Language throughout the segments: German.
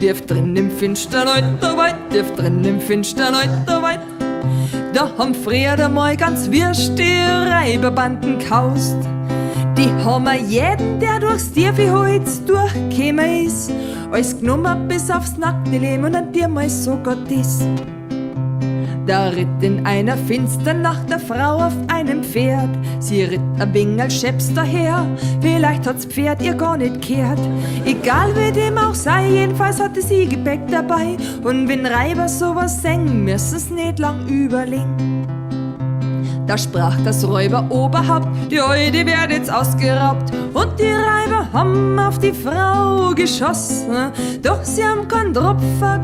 Tief drin im finstern alter Wald, tief drin im finstern alter Wald. Da haben früher einmal ganz wirsch die Räuberbanden gehaust. Die haben jeden, der durchs Tierviehholz durchgekommen ist, alles genommen bis aufs nackte Leben und an dir mal sogar das. Da ritt in einer finstern Nacht eine Frau auf einem Pferd. Sie ritt ein Wingel scheps daher, vielleicht hat's Pferd ihr gar nicht gehört. Egal wie dem auch sei, jedenfalls hatte sie Gepäck dabei. Und wenn Räuber sowas singen, müssen's nicht lang überlegen. Da sprach das Räuberoberhaupt, die Heide werd jetzt ausgeraubt. Und die Räuber haben auf die Frau geschossen, doch sie haben kein Tropfer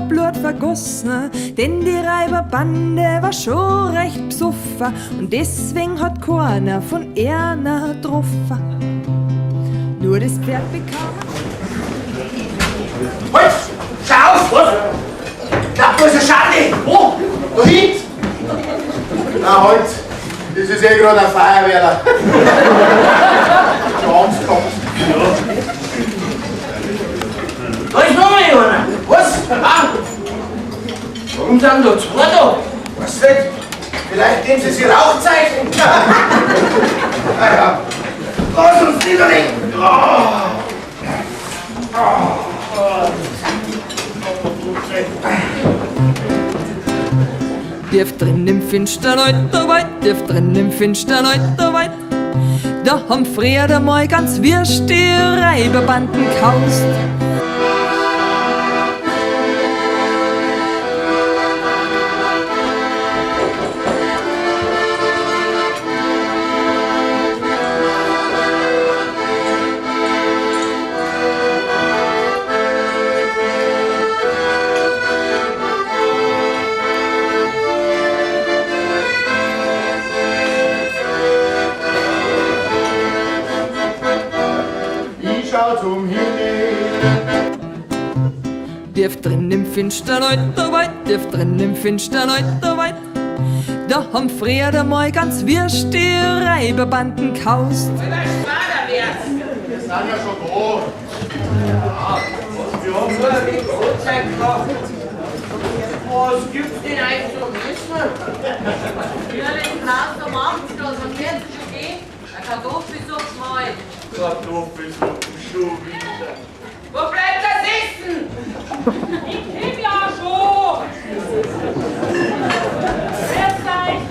Blut vergossen. Denn die Räuberbande war schon recht besoffen und deswegen hat keiner von einer getroffen. Nur das Pferd bekam... Halt! Schau auf! Was? Da ist eine Schande! Wo? Da hinten! Na halt, das ist eh gerade ein Feuerwehrler. Angst gehabt. Da ist noch mal einer. Was? Ah. Warum sind da zwei da? Was nicht? Vielleicht geben sie sich Rauchzeichen. Naja, lass uns niederlegen. Tief drin im finstern alter Wald, tief drin im finstern alter Wald. Da haben früher einmal ganz wirsch die Räuberbanden gehaust. Zum Himmel. Tief drin im finstern alter Wald, tief drin im finstern alter Wald. Da haben früher einmal ganz wirsch die Räuberbanden gehaust. Wir Wir sind ja schon da. haben nur ein wenig Brotzeit gemacht. Was gibt's denn eigentlich zum Essen? Ja, den Gras am Abendstoß, was wird es schon gehen? Ein Kartoffelsuppe mal. Kartoffelsuppe schon wieder. Wo bleibt das Essen? Ich komm ja schon! Wer seid?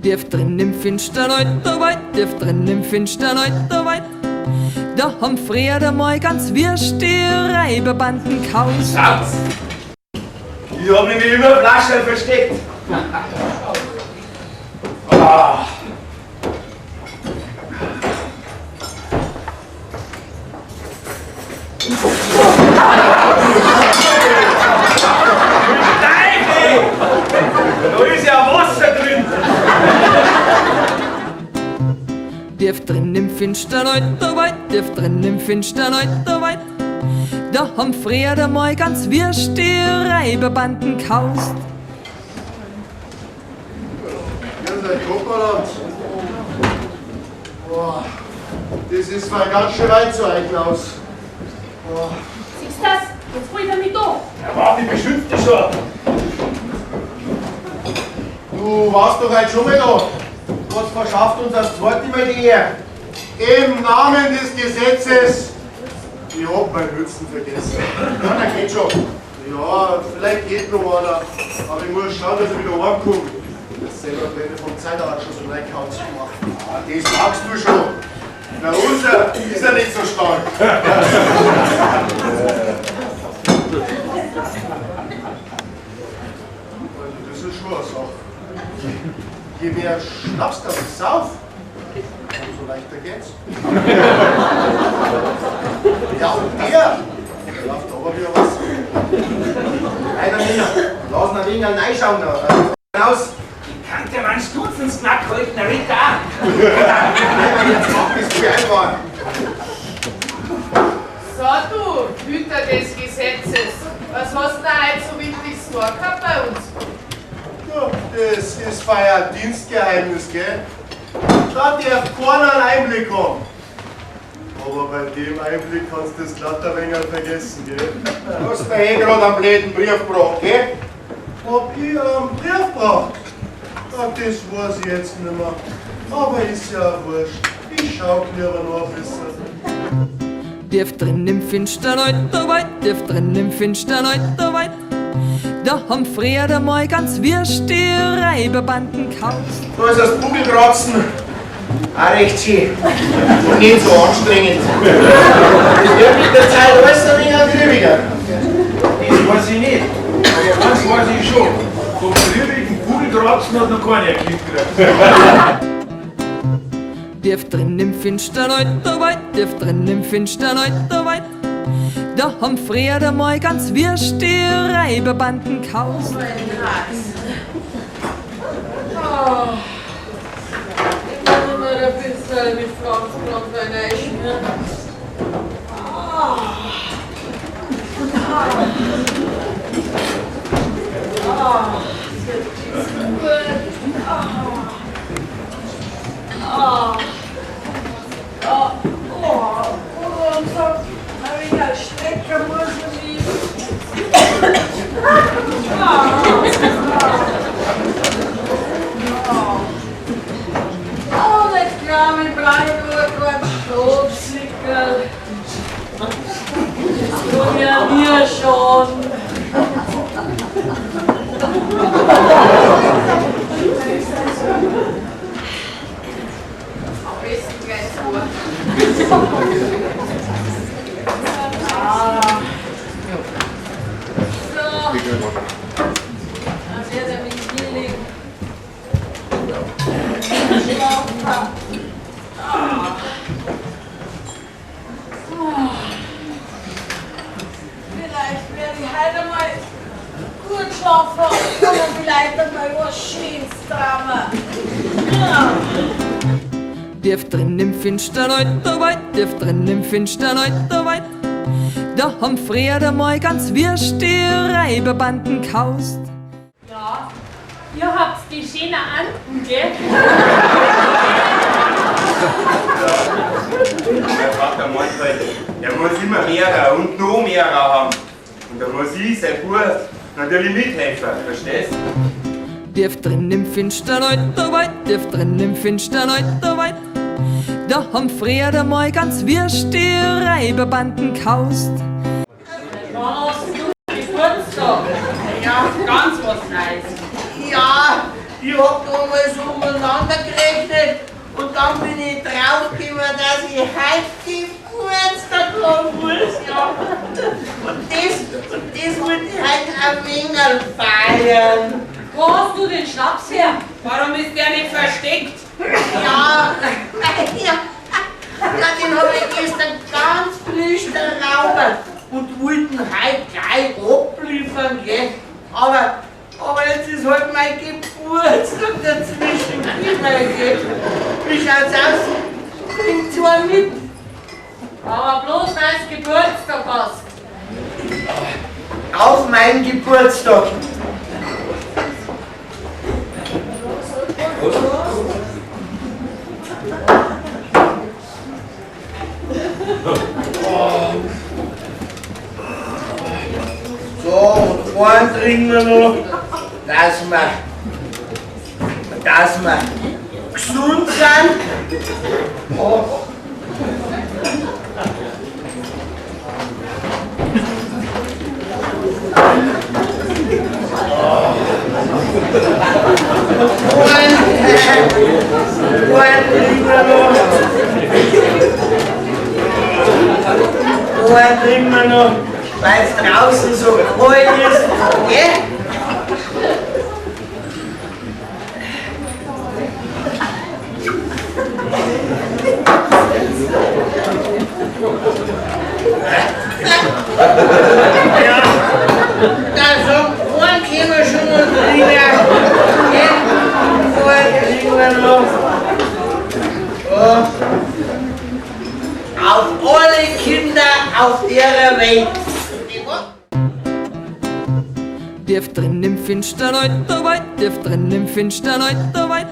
Tief drin im finstern alter Wald, tief drin im finstern alter Wald. Da haben früher einmal ganz wirsch die Räuberbanden gehaust. Schaut's! Ich hab nämlich immer Flaschen versteckt. Ah. Da ist ja Wasser drin! Tief drin im finstern alter Wald, tief drin im finstern alter Wald. Da haben früher einmal ganz wirsch die Räuberbanden gehaust. Ihr seid Kopperland. Boah, das ist mal ganz schön weit zu euch, Klaus. Boah. Siehst du das? Jetzt hol ich damit da. Ja, warte, ich beschimpf dich schon. Du warst doch heute schon mal da. Was verschafft uns das zweite Mal die Ehre? Im Namen des Gesetzes. Ich hab meinen Hützen vergessen. Ja, der geht schon. Ja, vielleicht geht noch einer. Aber ich muss schauen, dass ich wieder heimkomme. Das selber Pläne vom Zeitalter schon so reingehauen zu machen. Ah, das magst du schon. Na, unser ist ja nicht so stark. Also, das ist schon eine Sache. Je mehr Schnaps du sauf, umso leichter geht's. Ja, und der läuft aber wieder was. Einer mehr. Lass ihn ein wenig reinschauen da. Raus. Ich kann dir meinen Stufensknack halten, der Ritter auch. Nein, jetzt mach das wie einfach. So, du Hüter des Gesetzes. Was hast du denn heute so Wichtiges vorgehabt bei uns? Ja, das ist feier ein Dienstgeheimnis, gell? Da darf keiner einen Einblick haben. Aber bei dem Einblick kannst du das glatt ein wenig vergessen, gell? Du hast mir gerade einen blöden Brief gebracht, gell? Hab ich einen Brief gebracht? Ja, das weiß ich jetzt nicht mehr. Aber ist ja wurscht. Ich schau lieber noch ein bisschen. Tief drin im finstern Wald, tief drin im finstern Wald, da haben früher einmal ganz wirst die Reiberbanden gehaust. Da ist das Bugelkratzen auch recht schön und nicht so anstrengend. Das wird mit der Zeit alles ein wenig grübiger. Das weiß ich nicht. Aber eins weiß ich schon. Vom grübigen Kugelkratzen hat noch keiner gekriegt. Tief drin im finstern Wald, tief drin im finstern Wald, da haben früher einmal ganz wirst die Reiberbanden gehaust. Mein Hals. Oh. Ich muss immer ein bisschen mit Franz reinschmieren. Oh, das kleine Bleiwurst beim Strohsickel. Das tun ja wir schon. Am besten gleich vor. So. Dann wird er mich hier liegen. Vielleicht werde ich heute mal gut schlafen oder vielleicht einmal was Schönes tragen. Ja. Tief drin im finstern Wald, tief drin im finstern Wald, da haben früher einmal ganz wirst die Reiberbanden gehaust. Ja, ihr habt die schönen Anden, gell? Mein Vater meint halt, er muss immer mehrer und noch mehrer haben. Und da muss ich, sein Bub, natürlich mithelfen, verstehst du? Tief drin im finstern Wald, tief drin im finstern Wald, da haben früher einmal ganz wirst die Reiberbanden gehaust. Wann hast du Geburtstag? Ja, Ganz was Neues. ja, ich hab da mal so umeinander gerechnet und dann bin ich draufgekommen, dass ich heute Geburtstag haben muss. Ja. Und das wollte ich heute ein wenig feiern. Wo hast du den Schnaps her? Warum ist der nicht versteckt? Ja, den habe ich gestern ganz frisch erraubert und wollten heute gleich abliefern, gell? Aber jetzt ist halt mein Geburtstag dazwischen gekommen, gell? Wie schaut's aus? Bringt zwar mit. Aber bloß weil du Geburtstag hast. Auf meinen Geburtstag. So, und einen trinken wir noch, dass wir gesund sind. Oh. Einen trinken wir noch, weil es draußen so kalt ist. Gell? Ja, da sagt einen können wir schon noch trinken. Gell? Einen trinken wir noch. So. Auf alle Kinder auf ihrer Welt. Tief drin im finstern Wald, tief drin im finstern Wald,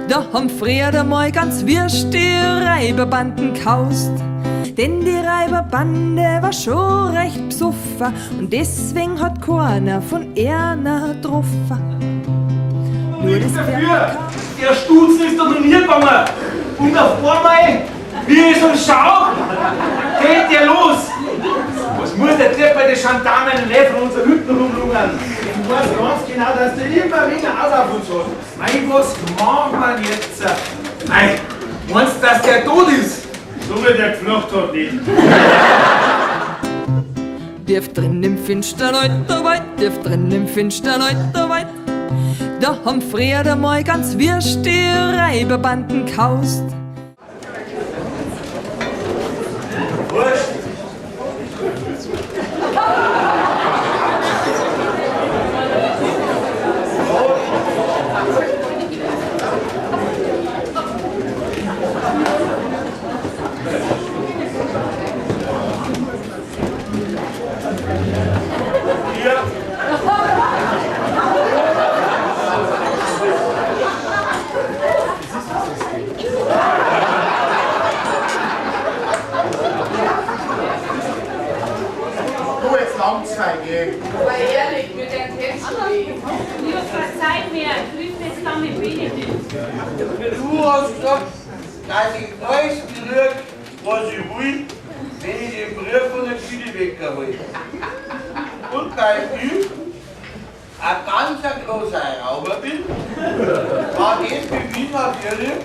da haben früher einmal ganz wirsch die Räuberbanden gehaust. Denn die Räuberbande war schon recht psuffer und deswegen hat keiner von einer getroffen. Nur das Dafür, der Stutzen ist da noch nie gegangen. Und auf einmal, wie ich so schau, geht der los. Was muss der Typ bei den Gendarmen nicht von unseren Hütten rumlungern? Ich weiß ganz genau, dass der immer wieder Auge auf uns hat. Mein, was machen wir jetzt? Nein, meinst du, dass der tot ist? So wie der geflucht hat, nicht. Tief drin im finstern Wald, tief drin im finstern Wald, da haben früher einmal ganz wirsch die Räuberbanden gehaust. Wurscht. Du, jetzt langt's gehen. Aber ehrlich, mit den Texten. Ja, verzeiht mir, ich will jetzt damit Benedikt. Du hast gesagt, dass ich alles krieg, was ich will, wenn ich den Brief von der Schiedewecker hole. Und weil ich ein ganz großer Rauber bin, war das für mich natürlich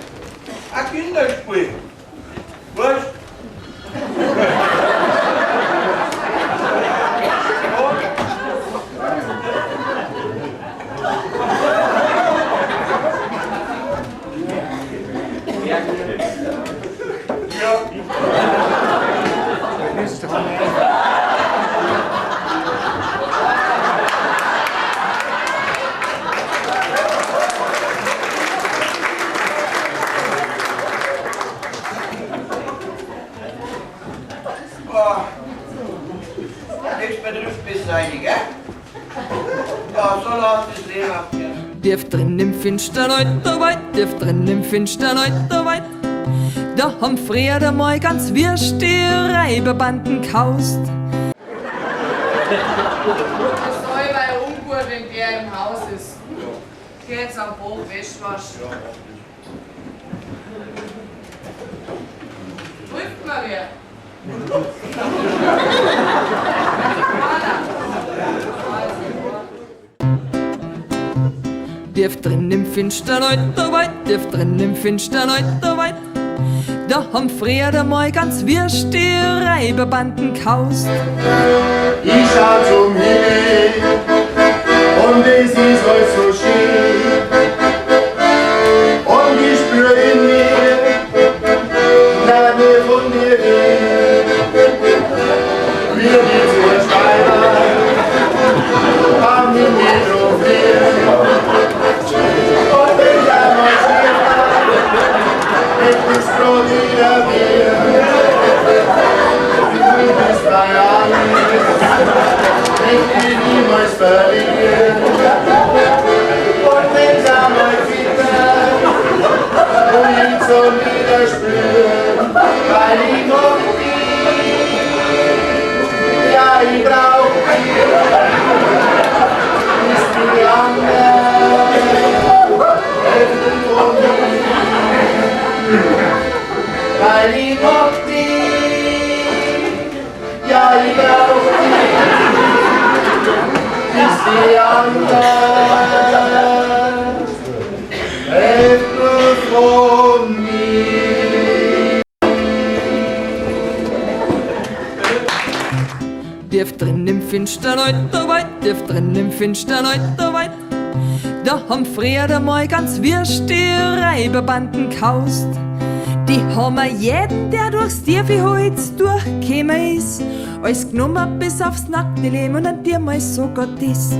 ein Kinderspiel. Wurscht. Das betrifft bis seine, gell? Ja, so läuft das Leben ab hier. Tief drin im finstern Wald, tief drin im finstern Wald, da haben früher einmal ganz wirsch die Räuberbanden gehaust. Das soll bei ungut, wenn der im Haus ist. Geht's am Boot, Wäschwasch. Prüft mal wer. Tief drin im finstern Wald, tief drin im finstern Wald, da haben früher einmal ganz wirsch die Räuberbanden gehaust. Ich schau zum Himmel und es ist alles so schön. Und ich spür in mir, der mir von dir geht. Wir gehen zu Steiner, haben ihn getroffen. Und wenn der mal schläft, wird das Brot wieder mehr. Du bist bei alles, ich will niemals verlieren. Und wenn's einmal fiebert, und ich soll wieder spüren, weil ich noch nie, ja ich brauch dich, ist die andere Hälfte von mir, weil ich noch die, ja ich brauch dich, ist die andere Hälfte von mir. Tief drin im finstern Wald, tief drin im finstern Wald, da haben früher einmal ganz wirsch die Räuberbanden gehaust. Die haben jeden, der durchs Tierviehholz durchgekommen ist, alles genommen bis aufs nackte Leben und an dir mal sogar das.